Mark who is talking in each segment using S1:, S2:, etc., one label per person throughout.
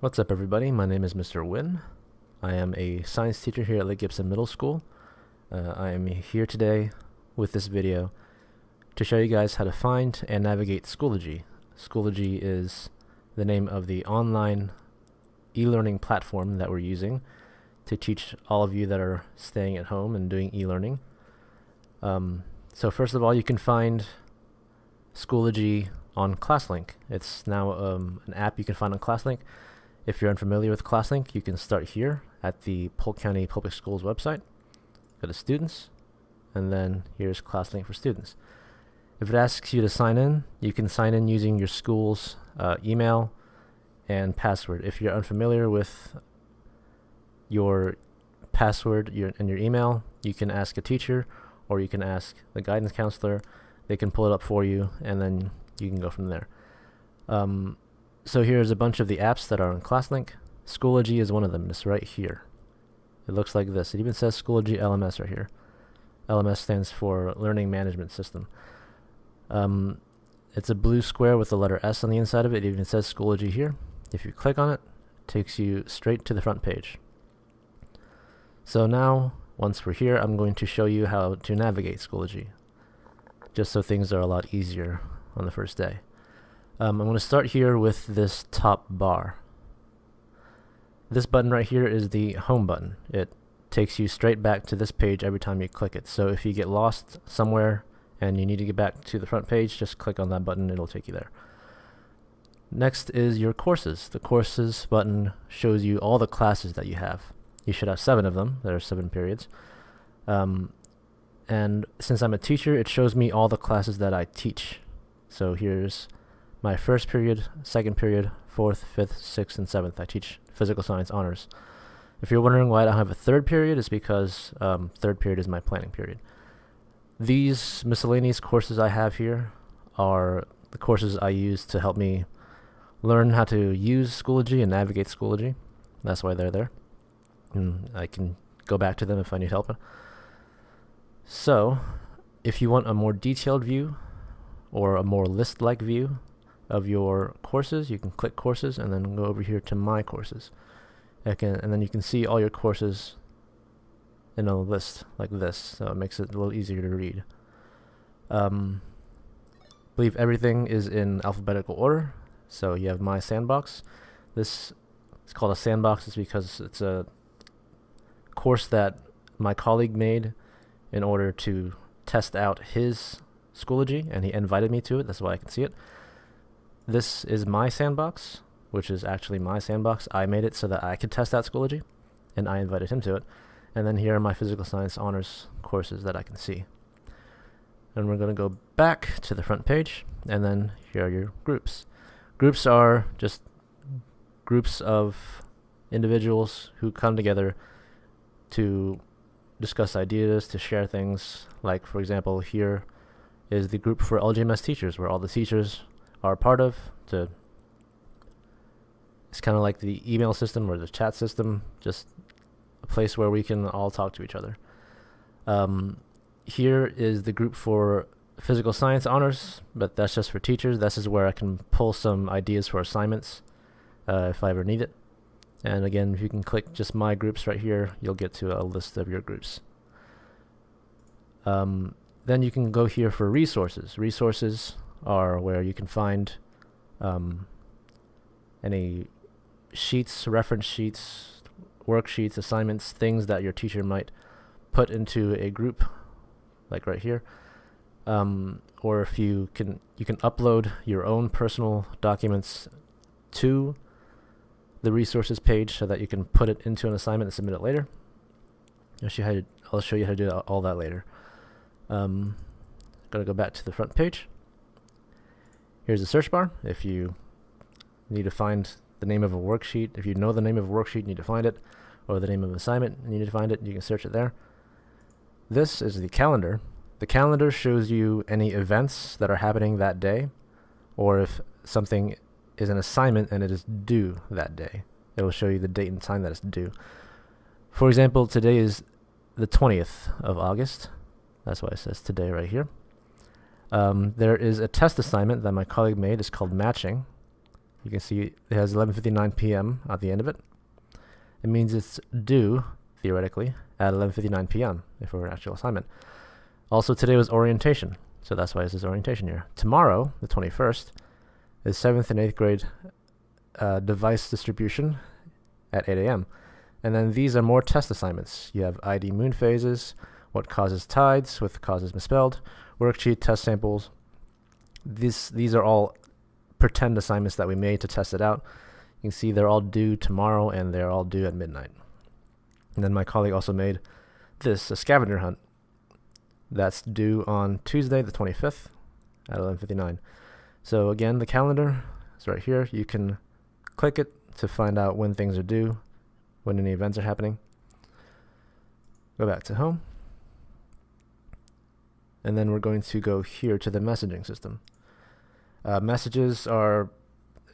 S1: What's up, everybody? My name is Mr. Wynn. I am a science teacher here at Lake Gibson Middle School. I am here today with this video to show you guys how to find and navigate Schoology. Schoology is the name of the online e-learning platform that we're using to teach all of you that are staying at home and doing e-learning. So first of all, you can find Schoology on Classlink. It's now an app you can find on Classlink. If you're unfamiliar with Classlink, you can start here at the Polk County Public Schools website. Go to Students, and then here's Classlink for Students. If it asks you to sign in, you can sign in using your school's email and password. If you're unfamiliar with your password and your email, you can ask a teacher or you can ask the guidance counselor. They can pull it up for you, and then you can go from there. So here's a bunch of the apps that are on Classlink. Schoology is one of them. It's right here. It looks like this. It even says Schoology LMS right here. LMS stands for Learning Management System. It's a blue square with the letter S on the inside of it. It even says Schoology here. If you click on it, it takes you straight to the front page. So now, once we're here, I'm going to show you how to navigate Schoology, just so things are a lot easier on the first day. I'm going to start here with this top bar. This button right here is the home button. It takes you straight back to this page every time you click it. So if you get lost somewhere and you need to get back to the front page, just click on that button, it'll take you there. Next is your courses. The courses button shows you all the classes that you have. You should have 7 of them. There are 7 periods. And since I'm a teacher, it shows me all the classes that I teach. So here's my first period, second period, 4th, 5th, 6th, and 7th. I teach physical science honors. If you're wondering why I don't have a third period, it's because third period is my planning period. These miscellaneous courses I have here are the courses I use to help me learn how to use Schoology and navigate Schoology. That's why they're there. And I can go back to them if I need help. So, if you want a more detailed view or a more list-like view of your courses, you can click courses and then go over here to my courses. And then you can see all your courses in a list like this, so it makes it a little easier to read. I believe everything is in alphabetical order. So you have my Sandbox. This is called a Sandbox is because it's a course that my colleague made in order to test out his Schoology, and he invited me to it. That's why I can see it. This is my Sandbox, which is actually my Sandbox. I made it so that I could test out Schoology, and I invited him to it. And then here are my physical science honors courses that I can see. And we're going to go back to the front page, and then here are your groups. Groups are just groups of individuals who come together to discuss ideas, to share things. Like, for example, here is the group for LGMS teachers, where all the teachers are part of. It's kind of like the email system or the chat system, just a place where we can all talk to each other. Here is the group for physical science honors, but that's just for teachers. This is where I can pull some ideas for assignments if I ever need it. And again, if you can click just my groups right here, you'll get to a list of your groups. Then you can go here for resources. Resources are where you can find any sheets, reference sheets, worksheets, assignments, things that your teacher might put into a group, like right here. Or if you can upload your own personal documents to the resources page so that you can put it into an assignment and submit it later. I'll show you how to do all that later. Gonna go back to the front page. Here's the search bar. If you need to find the name of a worksheet, if you know the name of a worksheet, you need to find it, or the name of an assignment, you need to find it, you can search it there. This is the calendar. The calendar shows you any events that are happening that day, or if something is an assignment and it is due that day. It will show you the date and time that it's due. For example, today is the 20th of August. That's why it says today right here. There is a test assignment that my colleague made. It's called matching. You can see it has 11:59 p.m. at the end of it. It means it's due, theoretically, at 11:59 p.m. if it were an actual assignment. Also, today was orientation, so that's why this is orientation year. Tomorrow, the 21st, is 7th and 8th grade device distribution at 8 a.m. And then these are more test assignments. You have ID moon phases, what causes tides, with causes misspelled, worksheet, test samples. These are all pretend assignments that we made to test it out. You can see they're all due tomorrow and they're all due at midnight. And then my colleague also made this, a scavenger hunt, that's due on Tuesday the 25th at 11:59. So again, the calendar is right here. You can click it to find out when things are due, when any events are happening. Go back to home. And then we're going to go here to the messaging system. Messages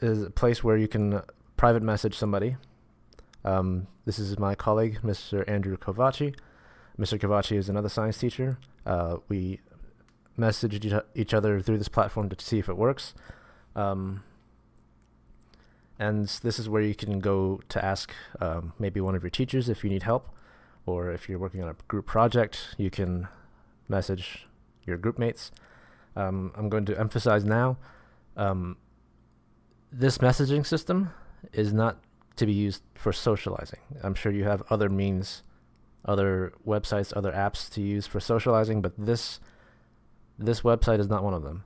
S1: is a place where you can private message somebody. This is my colleague, Mr. Andrew Kavach. Mr. Kavach is another science teacher. We messaged each other through this platform to see if it works. And this is where you can go to ask maybe one of your teachers if you need help, or if you're working on a group project, you can message your group mates. I'm going to emphasize now, this messaging system is not to be used for socializing. I'm sure you have other means, other websites, other apps to use for socializing, but this website is not one of them,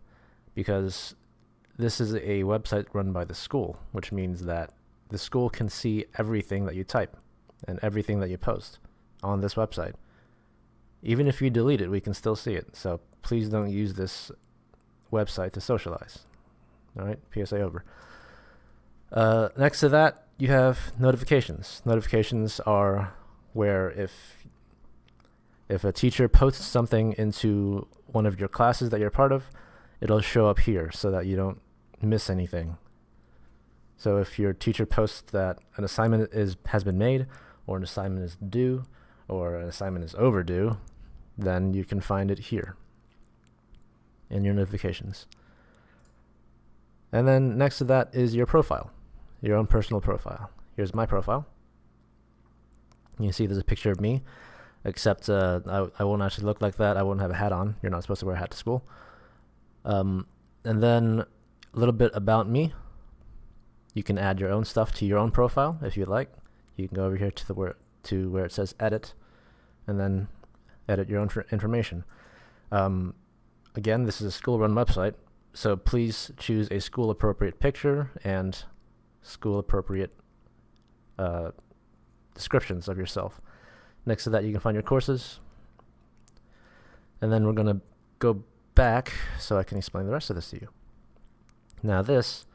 S1: because this is a website run by the school, which means that the school can see everything that you type and everything that you post on this website. Even if you delete it, we can still see it. So please don't use this website to socialize. All right, PSA over. Next to that, you have notifications. Notifications are where if a teacher posts something into one of your classes that you're part of, it'll show up here so that you don't miss anything. So if your teacher posts that an assignment has been made, or an assignment is due, or an assignment is overdue, then you can find it here in your notifications. And then next to that is your profile, your own personal profile. Here's my profile. You can see there's a picture of me, except I won't actually look like that. I won't have a hat on. You're not supposed to wear a hat to school. And then a little bit about me. You can add your own stuff to your own profile if you'd like. You can go over here to where it says edit, and then edit your own information. Again, this is a school-run website, so please choose a school-appropriate picture and school-appropriate descriptions of yourself. Next to that, you can find your courses. And then we're going to go back so I can explain the rest of this to you. Now this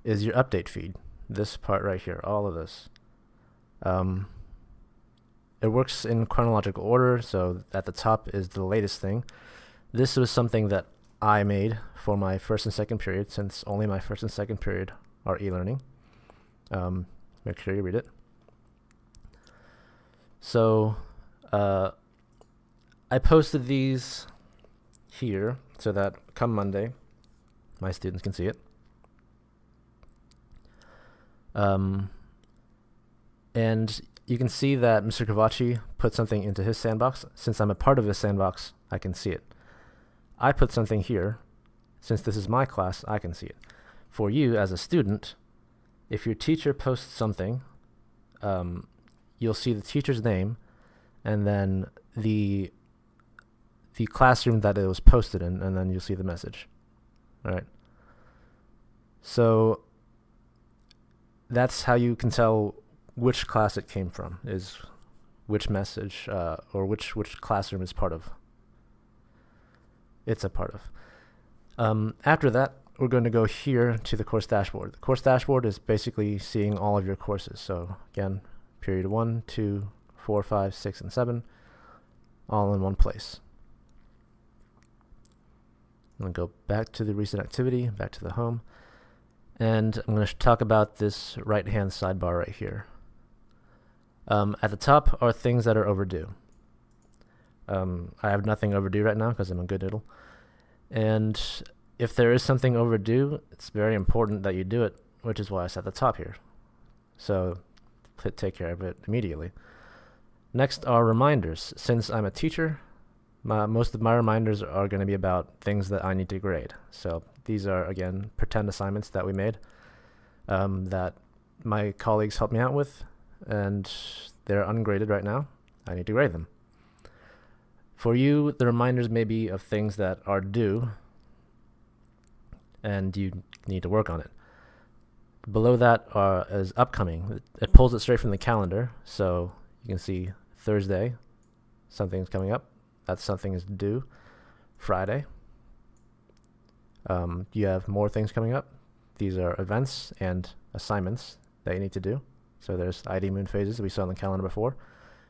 S1: is your update feed. This part right here, all of this. It works in chronological order, so at the top is the latest thing. This was something that I made for my first and second period, since only my first and second period are e-learning. Make sure you read it. So I posted these here so that come Monday, my students can see it. And you can see that Mr. Kavach put something into his sandbox. Since I'm a part of his sandbox, I can see it. I put something here. Since this is my class, I can see it. For you as a student, if your teacher posts something, you'll see the teacher's name and then the classroom that it was posted in, and then you'll see the message. All right. So that's how you can tell which class it came from, is which message or which classroom is part of. It's a part of. After that, we're going to go here to the course dashboard. The course dashboard is basically seeing all of your courses. So again, period 1, 2, 4, 5, 6, and 7, all in one place. I'm going to go back to the recent activity, back to the home, and I'm going to talk about this right-hand sidebar right here. At the top are things that are overdue. I have nothing overdue right now because I'm a good noodle. And if there is something overdue, it's very important that you do it which is why it's at the top here. So take care of it immediately. Next are reminders. Since I'm a teacher, most of my reminders are going to be about things that I need to grade. So these are, again, pretend assignments that we made that my colleagues helped me out with, and they're ungraded right now. I need to grade them. For you, the reminders may be of things that are due, and you need to work on it. Below that is upcoming. It pulls it straight from the calendar, so you can see Thursday, something's coming up. That something is due. Friday, you have more things coming up. These are events and assignments that you need to do. So there's ID moon phases we saw in the calendar before.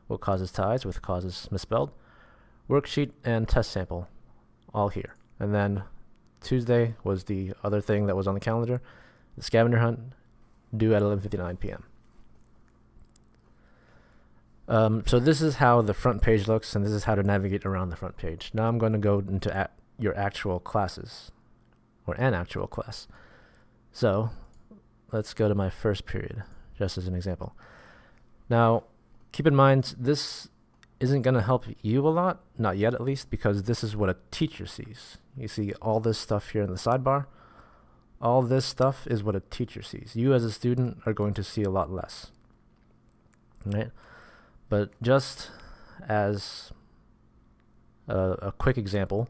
S1: What causes ties with causes misspelled. Worksheet and test sample, all here. And then Tuesday was the other thing that was on the calendar. The scavenger hunt, due at 11:59 p.m. So this is how the front page looks, and this is how to navigate around the front page. Now I'm going to go into your actual classes, or an actual class. So let's go to my first period, just as an example. Now, keep in mind, this isn't going to help you a lot, not yet at least, because this is what a teacher sees. You see all this stuff here in the sidebar. All this stuff is what a teacher sees. You as a student are going to see a lot less. Right? But just as a quick example,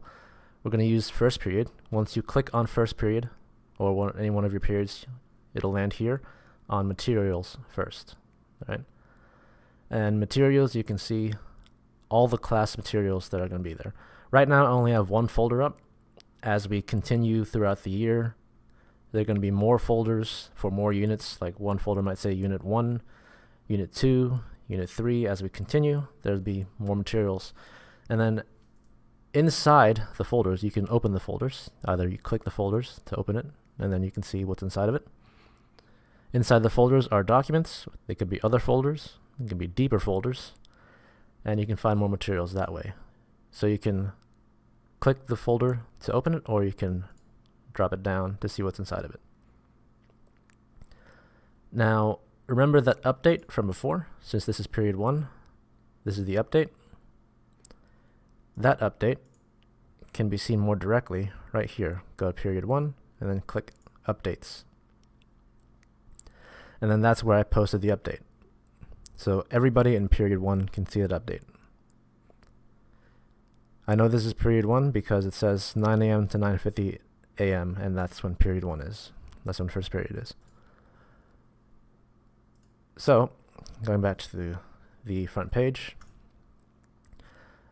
S1: we're going to use first period. Once you click on first period, or any one of your periods, it'll land here on materials first. Right? And materials, you can see all the class materials that are going to be there. Right now, I only have one folder up. As we continue throughout the year, there are going to be more folders for more units. Like one folder might say Unit 1, Unit 2, Unit 3. As we continue, there'll be more materials. And then inside the folders, you can open the folders. Either you click the folders to open it, and then you can see what's inside of it. Inside the folders are documents. They could be other folders. They can be deeper folders. And you can find more materials that way. So you can click the folder to open it, or you can drop it down to see what's inside of it. Now, remember that update from before? Since this is period 1, this is the update. That update can be seen more directly right here. Go to period 1 and then click updates. And then that's where I posted the update. So everybody in period 1 can see that update. I know this is period 1 because it says 9 a.m. to 9:50 a.m. and that's when period 1 is. That's when first period is. So, going back to the front page,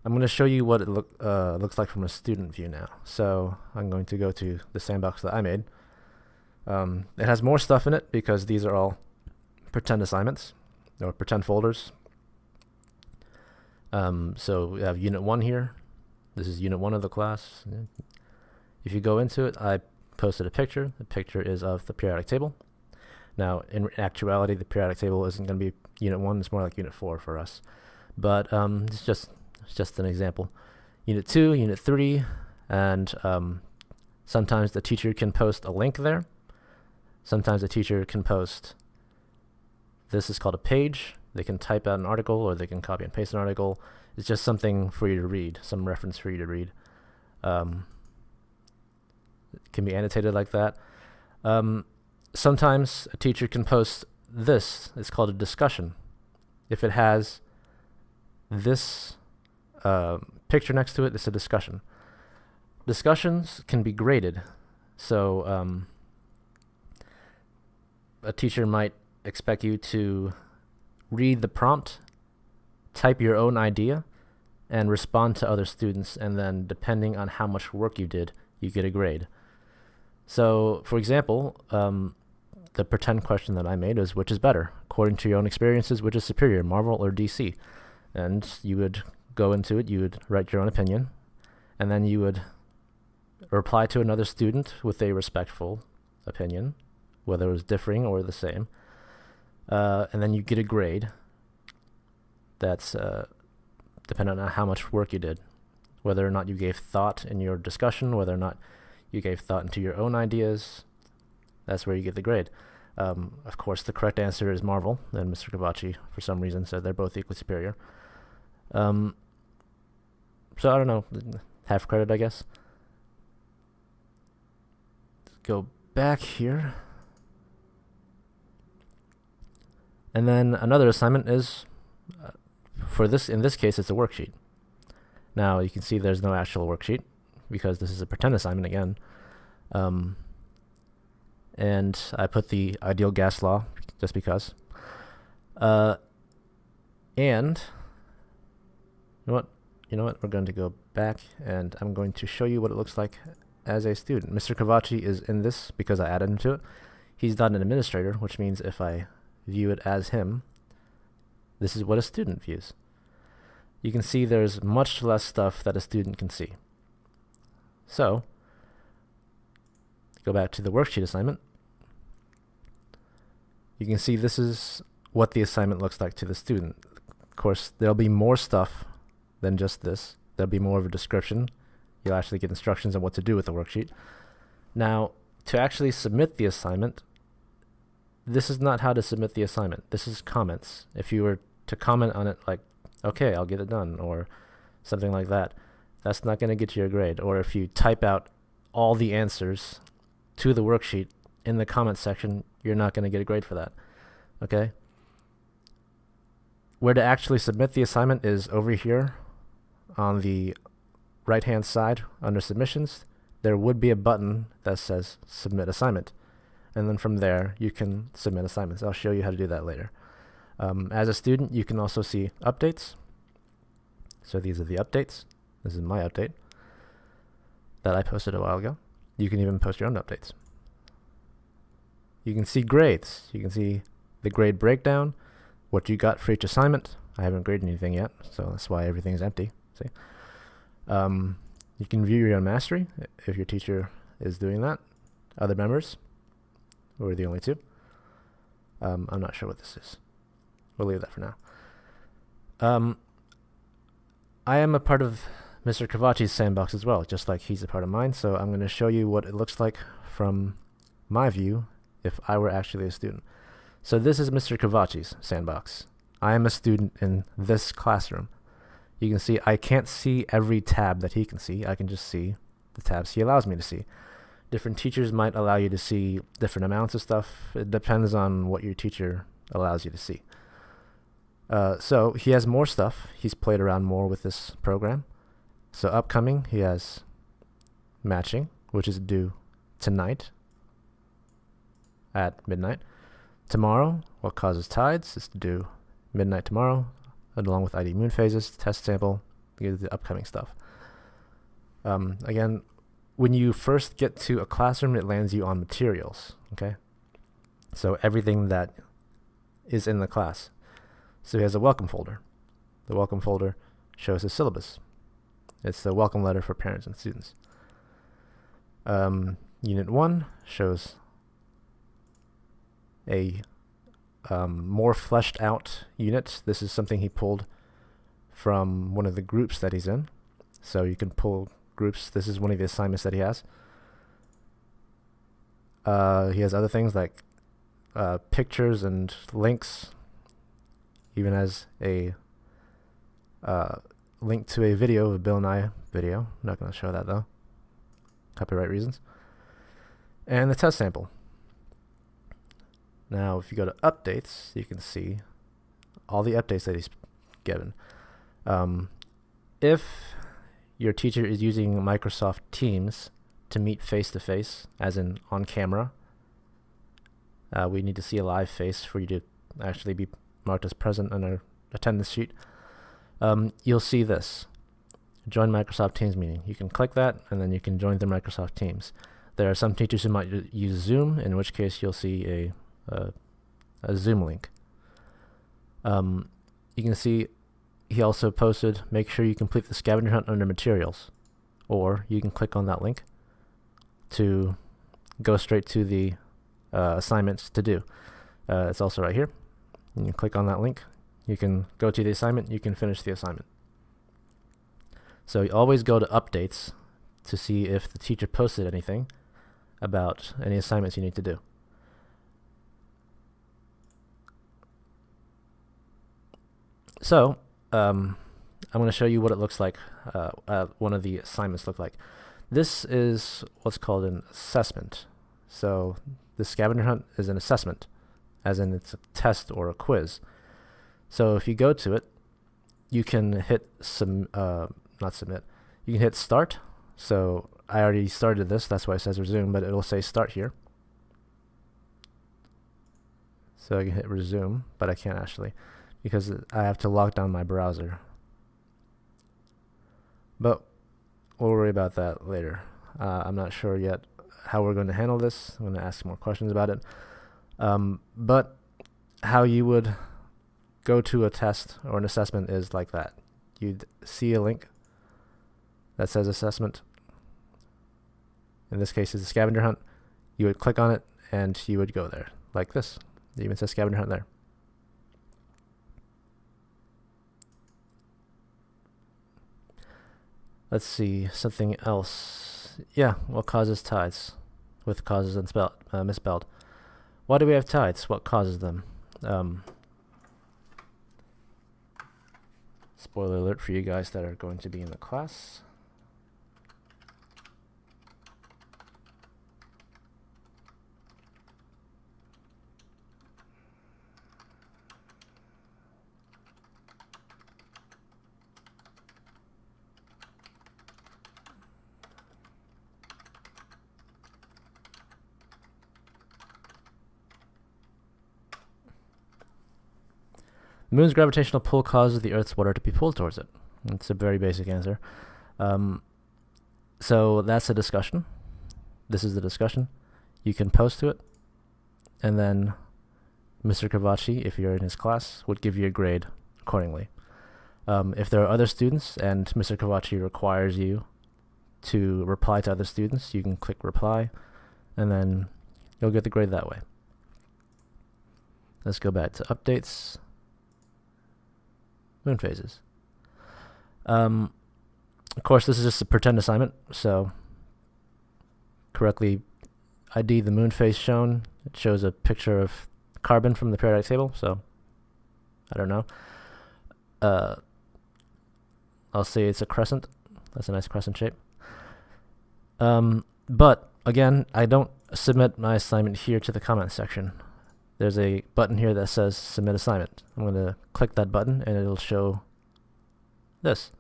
S1: I'm going to show you what it looks like from a student view now. So, I'm going to go to the sandbox that I made. It has more stuff in it because these are all pretend assignments or pretend folders. So we have Unit 1 here. This is Unit 1 of the class. If you go into it, I posted a picture. The picture is of the periodic table. Now, in actuality, the periodic table isn't going to be Unit 1. It's more like Unit 4 for us. But it's just an example. Unit 2, Unit 3, and sometimes the teacher can post a link there. Sometimes the teacher can post, this is called a page. They can type out an article, or they can copy and paste an article. It's just something for you to read, some reference for you to read. It can be annotated like that. Sometimes a teacher can post this. It's called a discussion. If it has this picture next to it, it's a discussion. Discussions can be graded. So a teacher might expect you to read the prompt, type your own idea, and respond to other students, and then depending on how much work you did, you get a grade. So, for example, the pretend question that I made is, which is better? According to your own experiences, which is superior, Marvel or DC? And you would go into it, you would write your own opinion, and then you would reply to another student with a respectful opinion, whether it was differing or the same. And then you get a grade that's dependent on how much work you did, whether or not you gave thought in your discussion, whether or not you gave thought into your own ideas. That's where you get the grade. Of course, the correct answer is Marvel, and Mr. Kavach, for some reason, said they're both equally superior. So I don't know, half credit, I guess. Let's go back here. And then another assignment is, in this case, it's a worksheet. Now, you can see there's no actual worksheet, because this is a pretend assignment again. And I put the ideal gas law, just because. And, you know what, we're going to go back, and I'm going to show you what it looks like as a student. Mr. Kavach is in this because I added him to it. He's not an administrator, which means if I view it as him, this is what a student views. You can see there's much less stuff that a student can see. So, go back to the worksheet assignment. You can see this is what the assignment looks like to the student. Of course, there'll be more stuff than just this. There'll be more of a description. You'll actually get instructions on what to do with the worksheet. Now, to actually submit the assignment, this is not how to submit the assignment. This is comments. If you were to comment on it like, okay, I'll get it done, or something like that, that's not going to get you a grade. Or if you type out all the answers to the worksheet in the comment section, you're not going to get a grade for that. Okay? Where to actually submit the assignment is over here on the right-hand side under submissions. There would be a button that says submit assignment. And then from there, you can submit assignments. I'll show you how to do that later. As a student, you can also see updates. So these are the updates. This is my update that I posted a while ago. You can even post your own updates. You can see grades. You can see the grade breakdown, what you got for each assignment. I haven't graded anything yet, so that's why everything's empty. See? You can view your own mastery if your teacher is doing that. Other members, we're the only two. I'm not sure what this is. We'll leave that for now. I am a part of Mr. Kavach's Sandbox as well, just like he's a part of mine, so I'm going to show you what it looks like from my view if I were actually a student. So this is Mr. Kavach's Sandbox. I am a student in this classroom. You can see I can't see every tab that he can see. I can just see the tabs he allows me to see. Different teachers might allow you to see different amounts of stuff. It depends on what your teacher allows you to see. So he has more stuff. He's played around more with this program. So upcoming, he has matching, which is due tonight at midnight. Tomorrow, what causes tides, is due midnight tomorrow, along with ID moon phases, test sample, the upcoming stuff. Again, when you first get to a classroom, it lands you on materials, okay? So everything that is in the class. So he has a welcome folder. The welcome folder shows his syllabus. It's the welcome letter for parents and students. Unit 1 shows a more fleshed out unit. This is something he pulled from one of the groups that he's in. So you can pull groups. This is one of the assignments that he has. He has other things like pictures and links. Even has a link to a video, a Bill and I video. I'm not going to show that though. Copyright reasons. And the test sample. Now, if you go to updates, you can see all the updates that he's given. If your teacher is using Microsoft Teams to meet face-to-face, as in on camera, we need to see a live face for you to actually be marked as present on our attendance sheet. You'll see this. Join Microsoft Teams meeting. You can click that, and then you can join the Microsoft Teams. There are some teachers who might use Zoom, in which case you'll see a Zoom link. You can see he also posted, make sure you complete the scavenger hunt under materials, or you can click on that link to go straight to the assignments to do. It's also right here. You can click on that link. You can go to the assignment. You can finish the assignment. So you always go to updates to see if the teacher posted anything about any assignments you need to do. So I'm going to show you what it looks like, one of the assignments look like. This is what's called an assessment. So the scavenger hunt is an assessment, as in it's a test or a quiz. So if you go to it, you can hit not submit. You can hit start. So I already started this, that's why it says resume, but it'll say start here. So I can hit resume, but I can't actually, because I have to lock down my browser. But we'll worry about that later. I'm not sure yet how we're going to handle this. I'm going to ask more questions about it. But how you would go to a test or an assessment is like that. You'd see a link that says assessment. In this case, it's a scavenger hunt. You would click on it and you would go there, like this. It even says scavenger hunt there. Let's see, something else. Yeah, what causes tides? With causes misspelled. Why do we have tides? What causes them? Spoiler alert for you guys that are going to be in the class. The moon's gravitational pull causes the Earth's water to be pulled towards it. It's a very basic answer. So that's a discussion. This is the discussion. You can post to it, and then Mr. Kavach, if you're in his class, would give you a grade accordingly. If there are other students and Mr. Kavach requires you to reply to other students, you can click reply, and then you'll get the grade that way. Let's go back to updates. Moon phases. Of course, this is just a pretend assignment, so correctly ID the moon phase shown. It shows a picture of carbon from the periodic table, so I don't know. I'll say it's a crescent. That's a nice crescent shape. But again, I don't submit my assignment here to the comment section. There's a button here that says submit assignment. I'm going to click that button and it'll show this.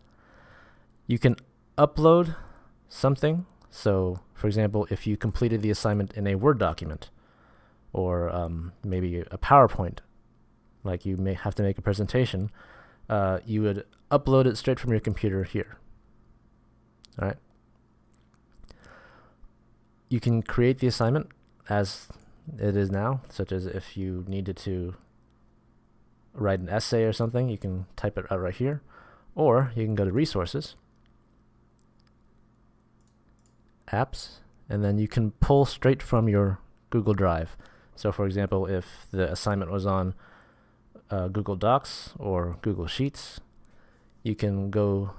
S1: You can upload something. So, for example, if you completed the assignment in a Word document or maybe a PowerPoint, like you may have to make a presentation, you would upload it straight from your computer here. All right. You can create the assignment as it is now, such as if you needed to write an essay or something, you can type it out right here, or you can go to resources, apps, and then you can pull straight from your Google Drive. So for example, if the assignment was on Google Docs or Google Sheets, you can go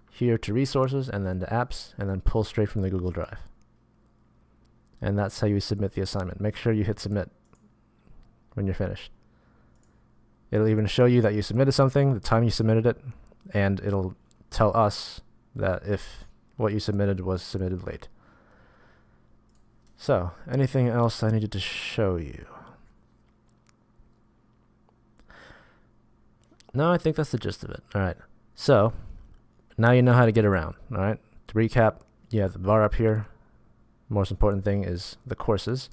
S1: here to resources and then to apps and then pull straight from the Google Drive. And that's how you submit the assignment. Make sure you hit submit when you're finished. It'll even show you that you submitted something, the time you submitted it, and it'll tell us that if what you submitted was submitted late. So, anything else I needed to show you? No, I think that's the gist of it. Alright, so now you know how to get around. Alright, to recap, you have the bar up here. Most important thing is the courses.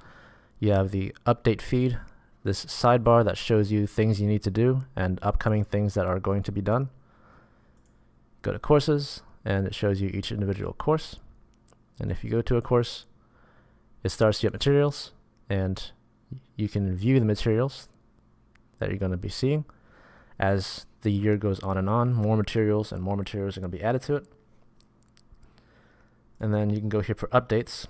S1: You have the update feed, this sidebar that shows you things you need to do and upcoming things that are going to be done. Go to courses and it shows you each individual course. And if you go to a course, it starts you at materials and you can view the materials that you're going to be seeing. As the year goes on, more materials and more materials are going to be added to it. And then you can go here for updates,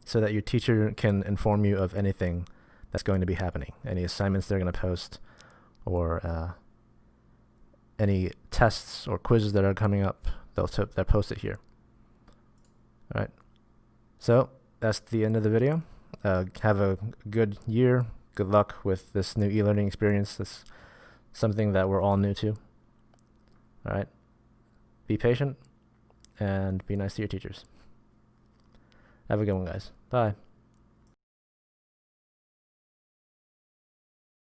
S1: so that your teacher can inform you of anything that's going to be happening, any assignments they're going to post, or any tests or quizzes that are coming up. They'll post it here. All right. So that's the end of the video. Have a good year. Good luck with this new e-learning experience. This something that we're all new to. All right? Be patient and be nice to your teachers. Have a good one, guys. Bye.